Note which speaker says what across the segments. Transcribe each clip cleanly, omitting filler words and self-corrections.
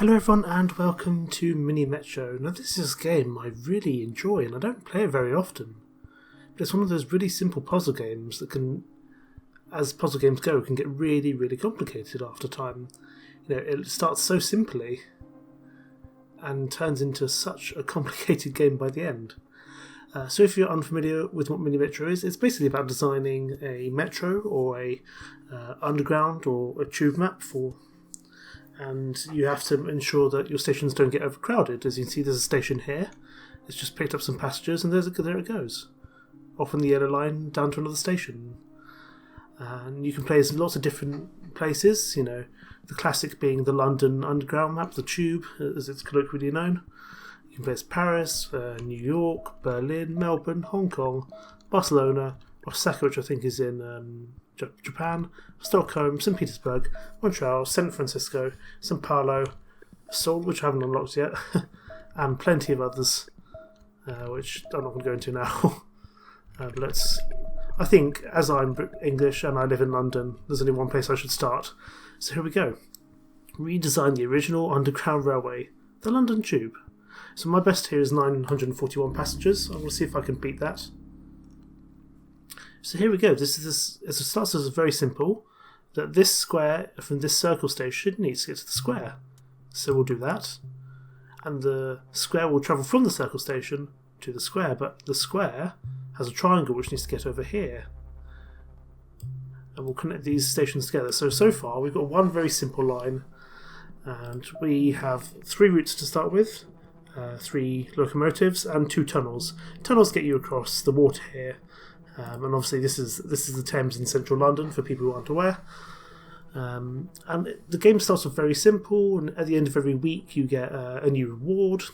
Speaker 1: Hello everyone and welcome to Mini Metro. Now this is a game I really enjoy and I don't play it very often. But it's one of those really simple puzzle games that can, as puzzle games go, can get really complicated after time. You know, it starts so simply and turns into such a complicated game by the end. So if you're unfamiliar with what Mini Metro is, it's basically about designing a metro or a underground or a tube map for, and you have to ensure that your stations don't get overcrowded. As you can see, there's a station here. It's just picked up some passengers, and there it goes, off on the yellow line down to another station. And you can play as lots of different places. You know, the classic being the London Underground map, the Tube, as it's colloquially known. You can play as Paris, New York, Berlin, Melbourne, Hong Kong, Barcelona, Osaka, which I think is in Japan, Stockholm, St. Petersburg, Montreal, San Francisco, Sao Paulo, Seoul, which I haven't unlocked yet, and plenty of others, which I'm not going to go into now. I think, as I'm English and I live in London, there's only one place I should start. So here we go. Redesign the original Underground Railway, the London Tube. So my best here is 941 passengers. I'm going to see if I can beat that. So here we go. It starts as very simple, that this square from this circle station needs to get to the square. So we'll do that. And the square will travel from the circle station to the square, but the square has a triangle which needs to get over here. And we'll connect these stations together. So far we've got one very simple line, and we have 3 routes to start with, 3 locomotives and 2 tunnels. Tunnels get you across the water here. And obviously this is the Thames in central London for people who aren't aware. And the game starts off very simple, and at the end of every week you get a new reward.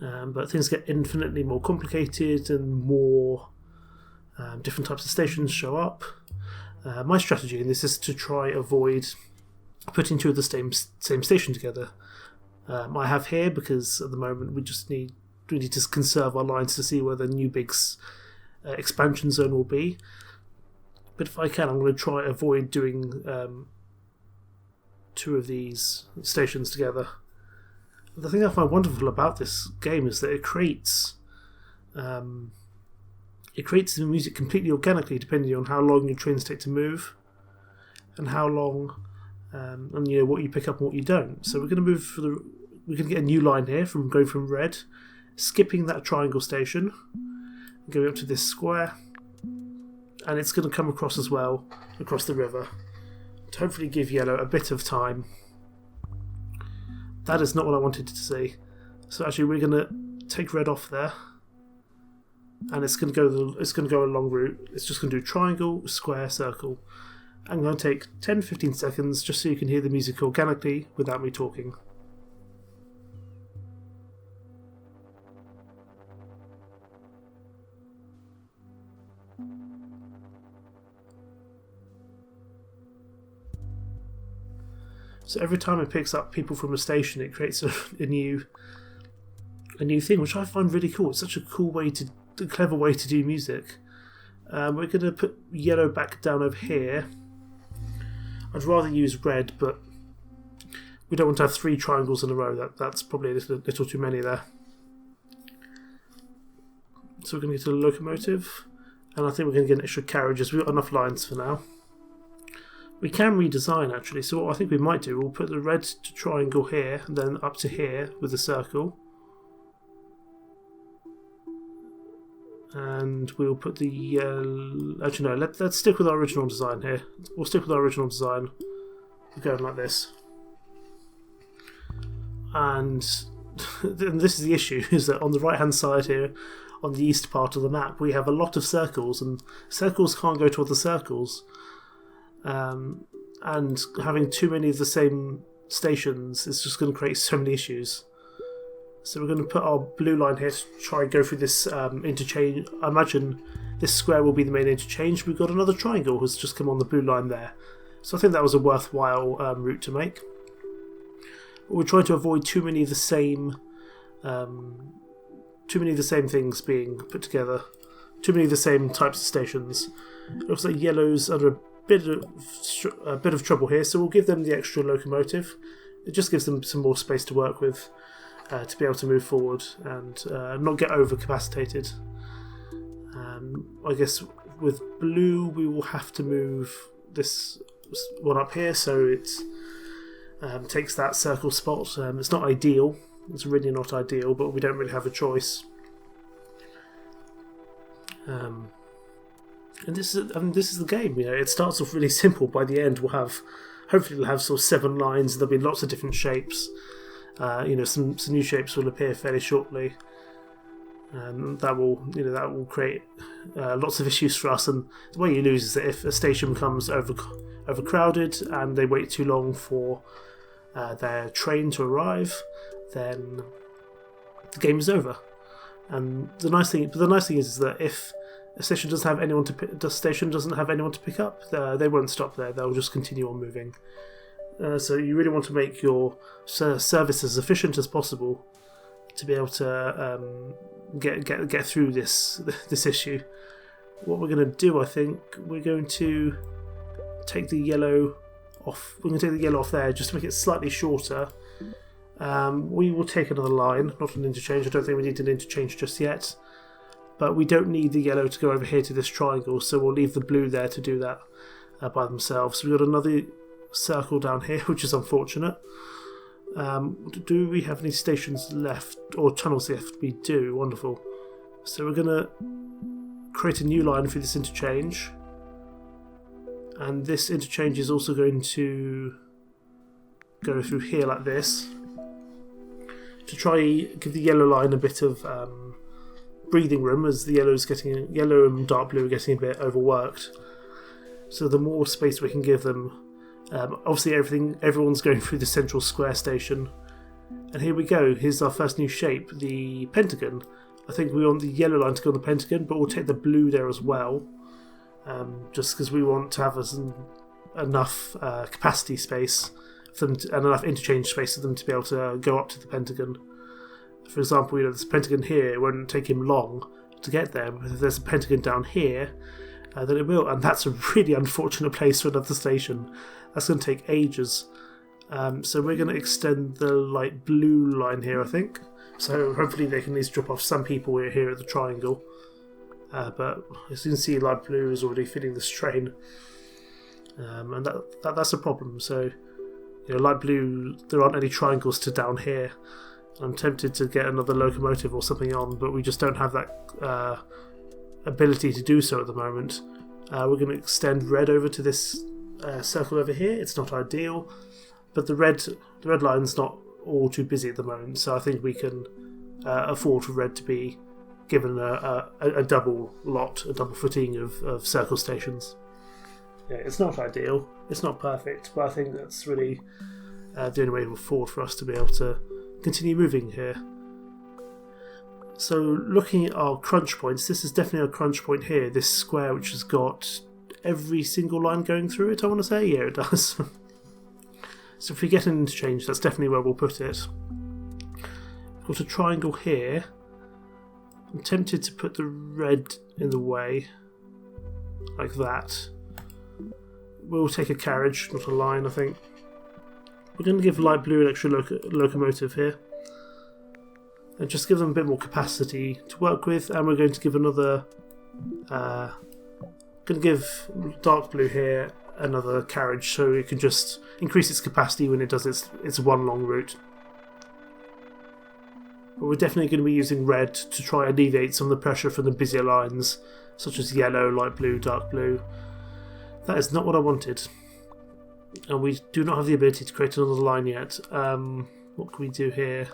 Speaker 1: But things get infinitely more complicated and more different types of stations show up. My strategy in this is to try avoid putting 2 of the same station together. I have here, because at the moment we need to conserve our lines to see where the new big expansion zone will be. But if I can, I'm going to try avoid doing 2 of these stations together. The thing I find wonderful about this game is that it creates the music completely organically, depending on how long your trains take to move and how long and what you pick up and what you don't. So we're going to we're going to get a new line here from going from red, skipping that triangle station, going up to this square, and it's going to come across as well, across the river, to hopefully give yellow a bit of time. That is not what I wanted to see. So actually we're going to take red off there, and it's going to go a long route. It's just going to do triangle, square, circle. I'm going to take 10-15 seconds just so you can hear the music organically without me talking. So every time it picks up people from a station, it creates a new thing, which I find really cool. It's such a clever way to do music. We're going to put yellow back down over here. I'd rather use red, but we don't want to have 3 triangles in a row. That's probably a little too many there. So we're going to get to the locomotive, and I think we're going to get an extra carriages. We've got enough lines for now. We can redesign, actually, so what I think we might do, we'll put the red triangle here, and then up to here with the circle. And we'll put the... actually, no, let's stick with our original design here. We'll stick with our original design. We're going like this. And this is the issue, is that on the right-hand side here, on the east part of the map, we have a lot of circles, and circles can't go to other circles. And having too many of the same stations is just going to create so many issues. So we're going to put our blue line here to try and go through this interchange. I imagine this square will be the main interchange. We've got another triangle who's just come on the blue line there. So I think that was a worthwhile route to make. But we're trying to avoid too many of the same things being put together. Too many of the same types of stations. It looks like yellow's under a bit of trouble here, so we'll give them the extra locomotive. it just gives them some more space to work with to be able to move forward and not get overcapacitated. I guess with blue we will have to move this one up here so it takes that circle spot. It's not ideal, it's really not ideal, but we don't really have a choice. And this is the game. It starts off really simple. By the end, hopefully we'll have sort of 7 lines. There'll be lots of different shapes. Some new shapes will appear fairly shortly, and that will create lots of issues for us. And the way you lose is that if a station becomes overcrowded and they wait too long for their train to arrive, then the game is over. And the nice thing is that if a station doesn't have anyone to pick up, they won't stop there. They'll just continue on moving. So you really want to make your service as efficient as possible to be able to get through this issue. What we're going to do, I think, we're going to take the yellow off. We're going to take the yellow off there just to make it slightly shorter. We will take another line, not an interchange. I don't think we need an interchange just yet. But we don't need the yellow to go over here to this triangle, so we'll leave the blue there to do that by themselves. So we've got another circle down here, which is unfortunate. Do we have any stations left, or tunnels left? We do, wonderful. So we're going to create a new line for this interchange. And this interchange is also going to go through here like this, to try give the yellow line a bit of breathing room, as the yellow and dark blue are getting a bit overworked. So the more space we can give them, obviously everyone's going through the central square station, and here we go. Here's our first new shape, the pentagon. I think we want the yellow line to go on the pentagon, but we'll take the blue there as well, just because we want to have enough capacity space for them and enough interchange space for them to be able to go up to the pentagon. For example, this pentagon here, it won't take him long to get there, but if there's a pentagon down here, then it will, and that's a really unfortunate place for another station. That's going to take ages. So we're going to extend the light blue line here, I think. So hopefully they can at least drop off some people here at the triangle. But as you can see, light blue is already filling this train, and that's a problem. So light blue, there aren't any triangles to down here. I'm tempted to get another locomotive or something on, but we just don't have that ability to do so at the moment. We're going to extend red over to this circle over here. It's not ideal, but the red line's not all too busy at the moment, so I think we can afford for red to be given a double footing of circle stations. Yeah, it's not ideal, it's not perfect, but I think that's really the only way forward for us to be able to continue moving here. So looking at our crunch points, this is definitely a crunch point here, this square which has got every single line going through it, I want to say. Yeah, it does. So if we get an interchange, that's definitely where we'll put it. We've got a triangle here. I'm tempted to put the red in the way, like that. We'll take a carriage, not a line, I think. We're going to give light blue an extra locomotive here, and just give them a bit more capacity to work with. And we're going to give dark blue here another carriage, so it can just increase its capacity when it does its one long route. But we're definitely going to be using red to try and alleviate some of the pressure from the busier lines, such as yellow, light blue, dark blue. That is not what I wanted. And we do not have the ability to create another line yet. What can we do here?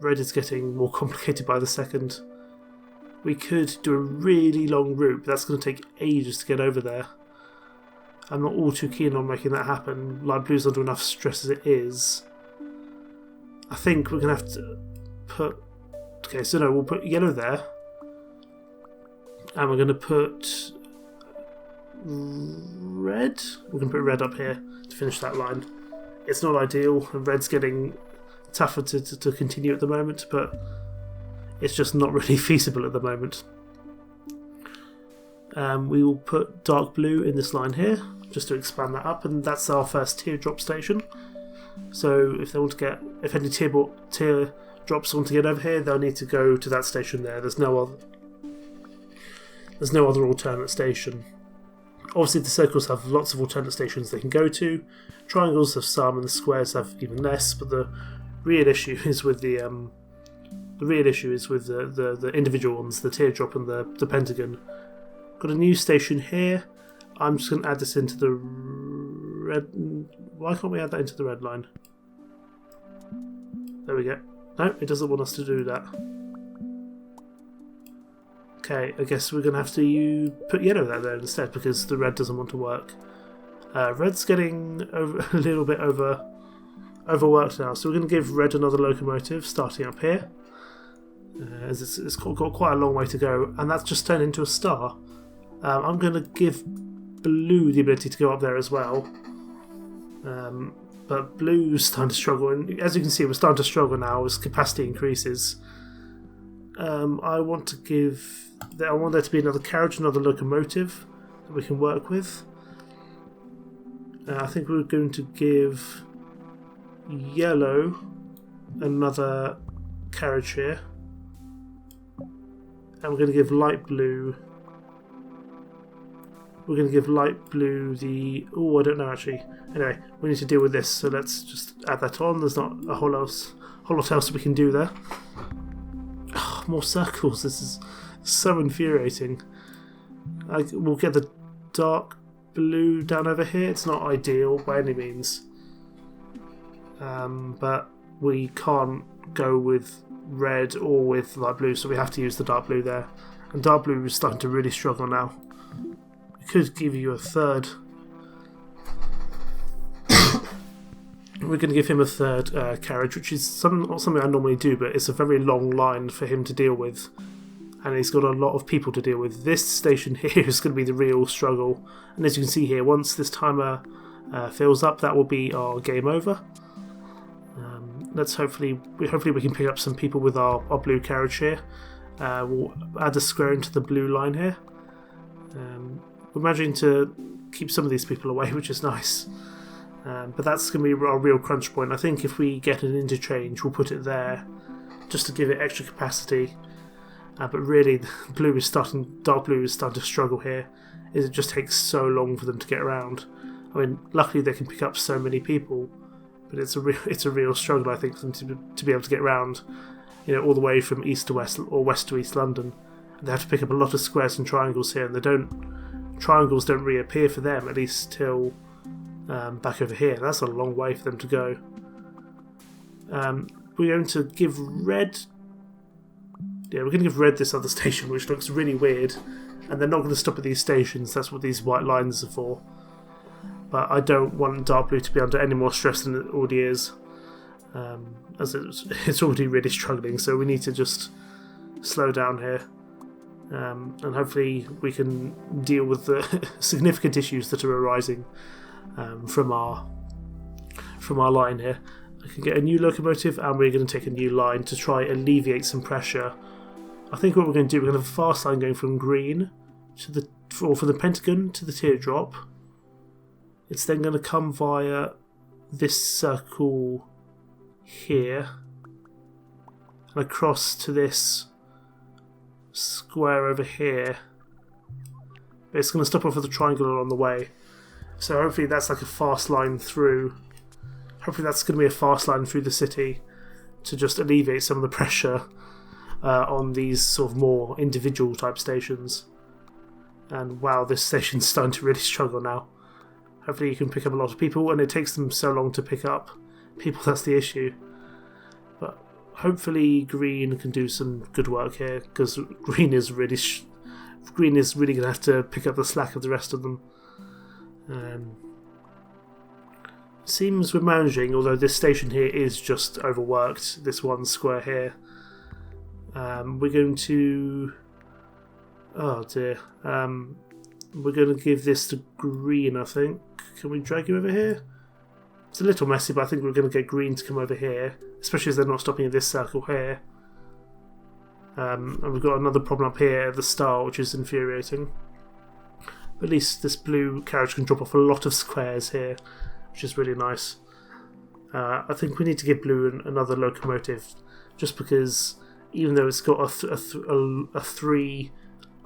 Speaker 1: Red is getting more complicated by the second. We could do a really long route, but that's going to take ages to get over there. I'm not all too keen on making that happen. Light blue's under enough stress as it is. I think we're going to have to put... Okay, so no, we'll put yellow there. And we're going to put red. We're going to put red up here to finish that line. It's not ideal, and red's getting tougher to continue at the moment, but it's just not really feasible at the moment. We will put dark blue in this line here, just to expand that up, and that's our first teardrop station. So if any tier drops want to get over here, they'll need to go to that station there. There's no other alternate station. Obviously, the circles have lots of alternate stations they can go to. Triangles have some, and the squares have even less. But the real issue is with the individual ones, the teardrop and the pentagon. Got a new station here. I'm just going to add this into the red. Why can't we add that into the red line? There we go. No, it doesn't want us to do that. Okay, I guess we're going to have to put yellow there instead because the red doesn't want to work. Red's getting a little bit overworked now, so we're going to give red another locomotive starting up here. As it's got quite a long way to go, and that's just turned into a star. I'm going to give blue the ability to go up there as well. But blue's starting to struggle, and as you can see, we're starting to struggle now as capacity increases. I want there to be another carriage, another locomotive that we can work with. I think we're going to give yellow another carriage here, and we're going to give light blue. We're going to give light blue the... Oh, I don't know actually. Anyway, we need to deal with this, so let's just add that on. There's not a whole lot else we can do there. Oh, more circles. This is so infuriating. We'll get the dark blue down over here. It's not ideal by any means. But we can't go with red or with light blue, so we have to use the dark blue there. And dark blue is starting to really struggle now. We could give you a third. We're going to give him a third carriage, which is not something I normally do, but it's a very long line for him to deal with. And he's got a lot of people to deal with. This station here is going to be the real struggle. And as you can see here, once this timer fills up, that will be our game over. Hopefully we can pick up some people with our blue carriage here. We'll add a square into the blue line here. We're managing to keep some of these people away, which is nice. But that's going to be our real crunch point. I think if we get an interchange, we'll put it there just to give it extra capacity. But really, dark blue is starting to struggle here. It just takes so long for them to get around. I mean, luckily they can pick up so many people, but it's a real struggle, I think, for them to be able to get around. All the way from east to west or west to east London. And they have to pick up a lot of squares and triangles here, and triangles don't reappear for them at least till back over here. That's a long way for them to go. We're going to give red. Yeah, we're going to give red this other station, which looks really weird, and they're not going to stop at these stations. That's what these white lines are for. But I don't want dark blue to be under any more stress than it already is, as it's already really struggling. So we need to just slow down here, and hopefully we can deal with the significant issues that are arising from our line here. I can get a new locomotive, and we're going to take a new line to try alleviate some pressure. I think what we're going to do, we're going to have a fast line going from green to from the pentagon to the teardrop. It's then going to come via this circle here and across to this square over here. But it's going to stop off with a triangle along the way. So hopefully that's like a fast line through. Hopefully that's going to be a fast line through the city to just alleviate some of the pressure on these sort of more individual type stations. And wow, this station's starting to really struggle now. Hopefully you can pick up a lot of people, and it takes them so long to pick up people, that's the issue. But hopefully green can do some good work here, because green is really going to have to pick up the slack of the rest of them. Seems we're managing, although this station here is just overworked, this one square here. We're going to... Oh dear. We're going to give this to green, I think. Can we drag you over here? It's a little messy, but I think we're going to get green to come over here, especially as they're not stopping at this circle here. And we've got another problem up here at the star, which is infuriating. But at least this blue carriage can drop off a lot of squares here, which is really nice. I think we need to give blue another locomotive, just because even though it's got a 3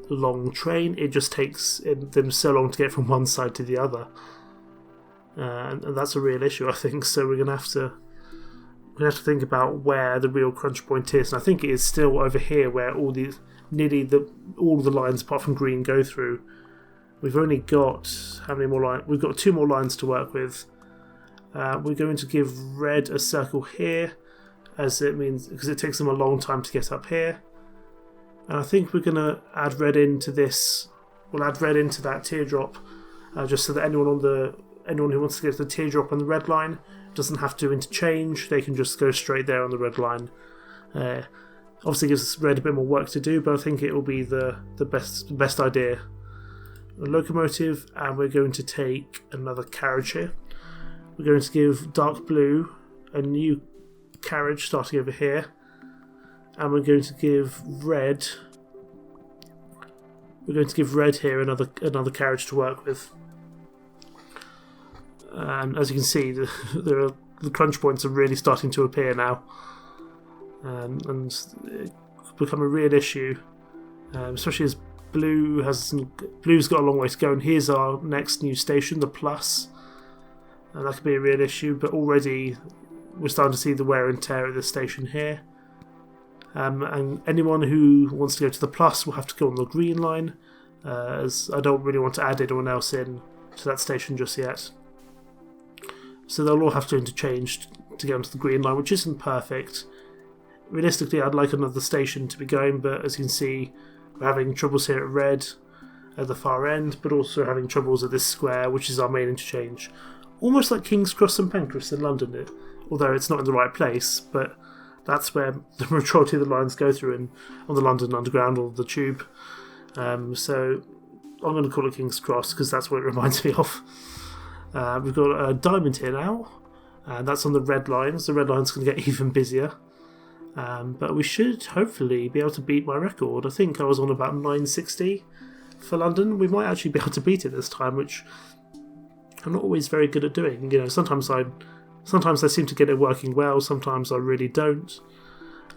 Speaker 1: long train, it just takes them so long to get from one side to the other, and that's a real issue, I think. So we're gonna have to think about where the real crunch point is, and I think it is still over here where all the lines apart from green go through. We've only got how many more lines? We've got 2 more lines to work with. We're going to give red a circle here, as it means because it takes them a long time to get up here. And I think we're going to add red into this. We'll add red into that teardrop, just so that anyone who wants to get to the teardrop on the red line doesn't have to interchange. They can just go straight there on the red line. Obviously, gives red a bit more work to do, but I think it will be the best idea. A locomotive, and we're going to take another carriage here. We're going to give dark blue a new carriage starting over here, and we're going to give red. We're going to give red here another carriage to work with. And as you can see, the crunch points are really starting to appear now, and it's become a real issue, especially as Blue's got a long way to go. And here's our next new station, the plus. And that could be a real issue, but already we're starting to see the wear and tear at this station here. And anyone who wants to go to the plus will have to go on the green line, as I don't really want to add anyone else in to that station just yet. So they'll all have to interchange to get onto the green line, which isn't perfect. Realistically, I'd like another station to be going, but as you can see, we're having troubles here at red at the far end, but also having troubles at this square, which is our main interchange. Almost like King's Cross and Pancras in London, although it's not in the right place, but that's where the majority of the lines go through on the London Underground or the Tube. So I'm going to call it King's Cross because that's what it reminds me of. We've got a diamond here now, and that's on the red lines. The red line's going to get even busier. But we should hopefully be able to beat my record. I think I was on about 960 for London. We might actually be able to beat it this time, which I'm not always very good at doing. Sometimes I seem to get it working well, sometimes I really don't.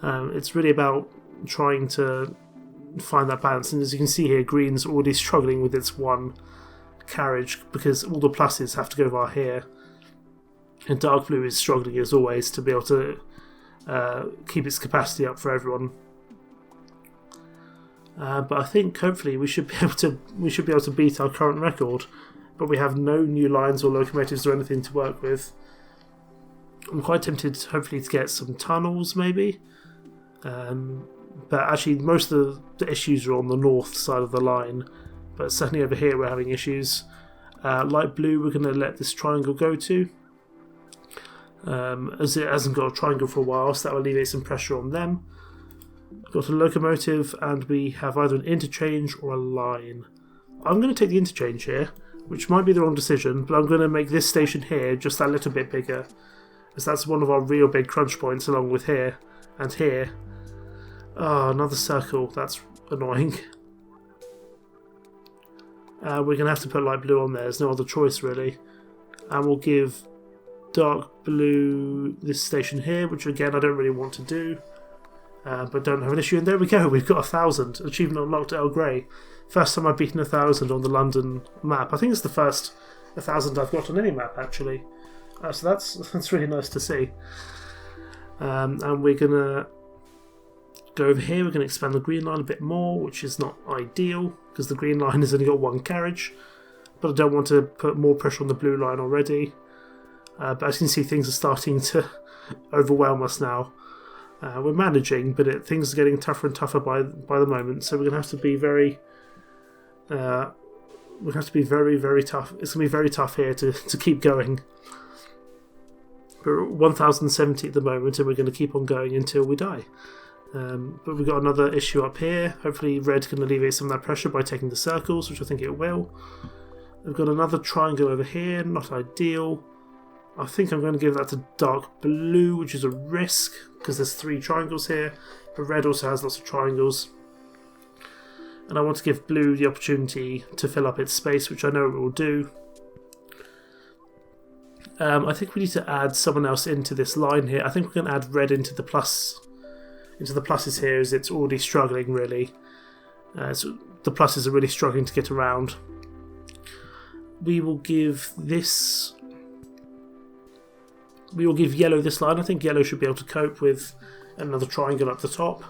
Speaker 1: It's really about trying to find that balance. And as you can see here, green's already struggling with its one carriage because all the pluses have to go via here. And dark blue is struggling as always to be able to keep its capacity up for everyone. But I think hopefully we should be able to beat our current record. But we have no new lines or locomotives or anything to work with. I'm quite tempted, hopefully, to get some tunnels, maybe. But actually, most of the issues are on the north side of the line. But certainly over here, we're having issues. Light blue, we're going to let this triangle go to, as it hasn't got a triangle for a while, so that will alleviate some pressure on them. We've got a locomotive, and we have either an interchange or a line. I'm going to take the interchange here, which might be the wrong decision, but I'm going to make this station here just that little bit bigger, as that's one of our real big crunch points, along with here and here. Oh, another circle, that's annoying. We're going to have to put light blue on there, there's no other choice really. And we'll give dark blue this station here, which again I don't really want to do, but don't have an issue. And there we go, we've got 1,000. Achievement unlocked at Earl Grey. First time I've beaten 1,000 on the London map. I think it's the first 1,000 I've got on any map actually. So that's really nice to see. And we're going to go over here, we're going to expand the green line a bit more, which is not ideal because the green line has only got one carriage, but I don't want to put more pressure on the blue line already. But as you can see, things are starting to overwhelm us now. We're managing, but things are getting tougher and tougher by the moment, so we're going to have to be very very tough. It's going to be very tough here to keep going. We're at 1070 at the moment, and we're going to keep on going until we die. But we've got another issue up here. Hopefully red can alleviate some of that pressure by taking the circles, which I think it will. We've got another triangle over here, not ideal. I think I'm going to give that to dark blue, which is a risk, because there's 3 triangles here, but red also has lots of triangles. And I want to give blue the opportunity to fill up its space, which I know it will do. I think we need to add someone else into this line here. I think we're going to add red into the pluses here, as it's already struggling really. So the pluses are really struggling to get around. We will give yellow this line. I think yellow should be able to cope with another triangle up the top.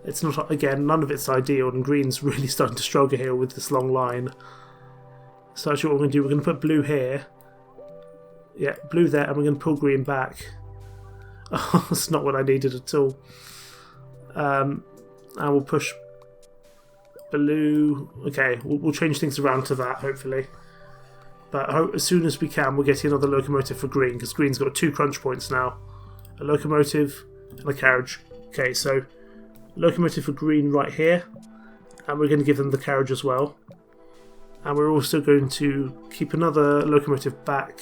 Speaker 1: It's not, again, none of it's ideal, and green's really starting to struggle here with this long line. So actually what we're going to do, we're going to put blue here. Yeah, blue there, and we're going to pull green back. Oh, that's not what I needed at all. And we'll push blue. Okay, we'll change things around to that, hopefully. But as soon as we can, we'll get another locomotive for green, because green's got 2 crunch points now. A locomotive and a carriage. Okay, so locomotive for green right here. And we're going to give them the carriage as well. And we're also going to keep another locomotive back.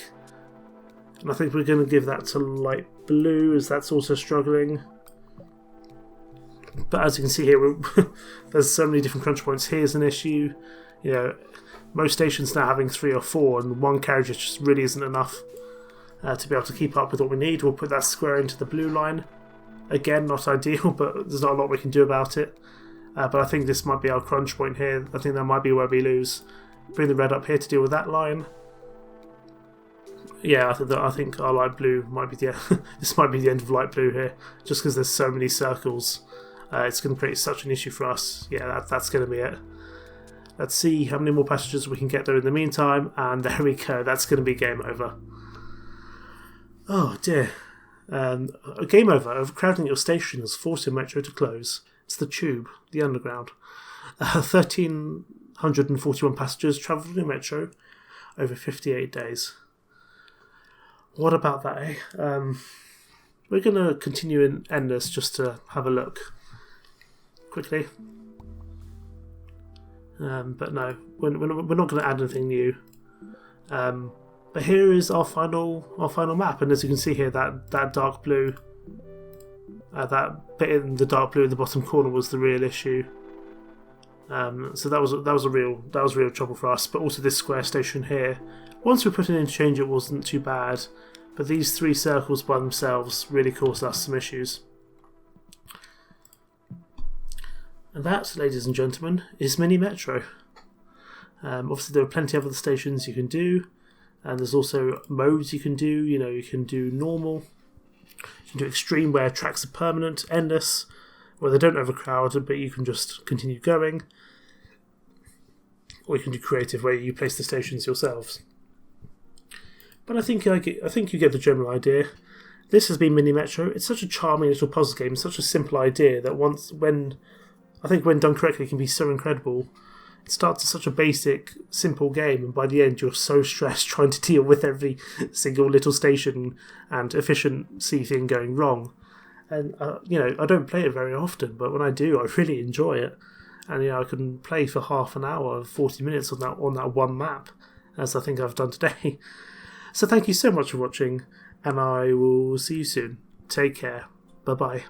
Speaker 1: And I think we're going to give that to light blue, as that's also struggling. But as you can see here, there's so many different crunch points. Here's an issue. You know, most stations now having 3 or 4, and 1 carriage just really isn't enough to be able to keep up with what we need. We'll put that square into the blue line. Again, not ideal, but there's not a lot we can do about it. But I think this might be our crunch point here. I think that might be where we lose. Bring the red up here to deal with that line. Yeah, I think our light blue might be this might be the end of light blue here, just because there's so many circles. It's going to create such an issue for us. Yeah, that's going to be it. Let's see how many more passengers we can get there in the meantime, and there we go. That's going to be game over. Oh dear. A game over. Overcrowding your stations, forcing Metro to close. It's the Tube, the Underground. 1,341 passengers travelled in Metro over 58 days. What about that, eh? We're going to continue and end this just to have a look quickly. But no, we're not going to add anything new. But here is our final map, and as you can see here, that dark blue, that bit in the dark blue in the bottom corner was the real issue. So that was real trouble for us. But also this square station here. Once we put an interchange, it wasn't too bad, but these 3 circles by themselves really caused us some issues. And that, ladies and gentlemen, is Mini Metro. Obviously, there are plenty of other stations you can do, and there's also modes you can do. You know, you can do normal, you can do extreme, where tracks are permanent, endless, where they don't overcrowd, but you can just continue going. Or you can do creative, where you place the stations yourselves. But I think you get the general idea. This has been Mini Metro. It's such a charming little puzzle game, such a simple idea that when done correctly, it can be so incredible. It starts as such a basic, simple game, and by the end you're so stressed trying to deal with every single little station and efficiency thing going wrong. And I don't play it very often, but when I do, I really enjoy it. And I can play for half an hour, 40 minutes on that one map, as I think I've done today. So thank you so much for watching, and I will see you soon. Take care. Bye bye.